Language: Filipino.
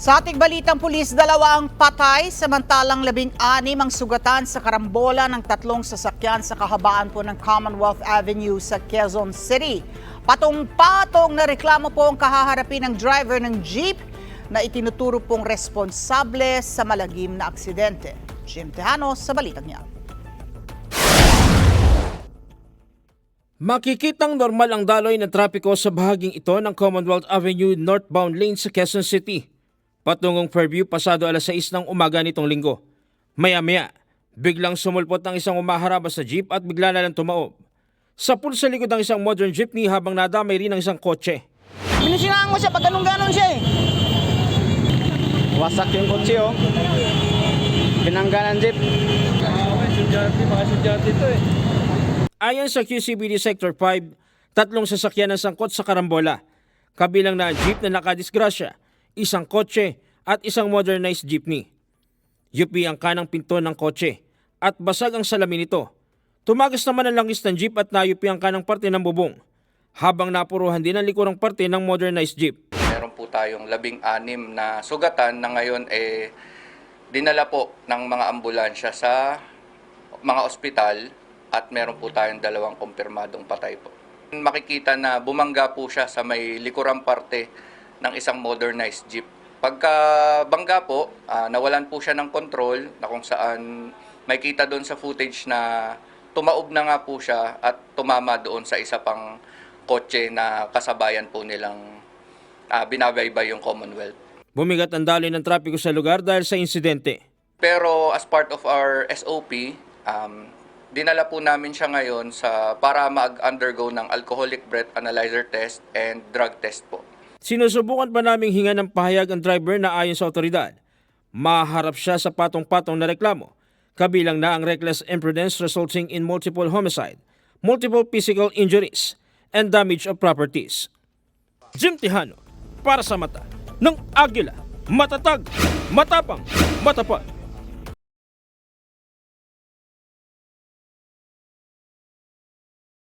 Sa ating balitang pulis, 2 ang patay, samantalang 16 ang sugatan sa karambola ng 3 sasakyan sa kahabaan po ng Commonwealth Avenue sa Quezon City. Patong-patong na reklamo po ang kahaharapin ng driver ng jeep na itinuturo pong responsable sa malagim na aksidente. Jim Tejano sa balitang niya. Makikitang normal ang daloy ng trapiko sa bahaging ito ng Commonwealth Avenue northbound lane sa Quezon City. Patungong Fairview pasado alas 6 ng umaga nitong linggo. Maya-maya, biglang sumulpot ang isang umaharaba sa jeep at bigla na lang tumaob. Sa pool sa likod ng isang modern jeepney habang nadamay rin ng isang kotse. Binisinaan mo siya pag ganun-ganon siya eh. Wasak yung kotse oh. Binangga ng jeep. Sudyati to eh. Ayon sa QCPD Sector 5, 3 sasakyan ang sangkot sa karambola. Kabilang na ang jeep na nakadisgrasya, isang kotse at isang modernized jeepney. Yupi ang kanang pinto ng kotse at basag ang salamin nito. Tumagas naman ang langis ng jeep at nayupi ang kanang parte ng bubong, habang napuruhan din ang likurang parte ng modernized jeep. Meron po tayong 16 na sugatan na ngayon dinala po ng mga ambulansya sa mga ospital at meron po tayong 2 kumpirmadong patay po. Makikita na bumangga po siya sa may likurang parte ng isang modernized jeep. Pagka bangga po, nawalan po siya ng control na kung saan makikita doon sa footage na tumaob na nga po siya at tumama doon sa isa pang kotse na kasabayan po nilang binabaybay yung Commonwealth. Bumigat ang daloy ng trapiko sa lugar dahil sa insidente. Pero as part of our SOP, dinala po namin siya ngayon para mag-undergo ng alcoholic breath analyzer test and drug test po. Sinusubukan pa naming hinga ng pahayag ang driver na ayon sa otoridad. Maharap siya sa patong-patong na reklamo, kabilang na ang reckless imprudence resulting in multiple homicide, multiple physical injuries, and damage of properties. Jim Tejano, para sa mata ng Agila, matatag, matapang, matapat.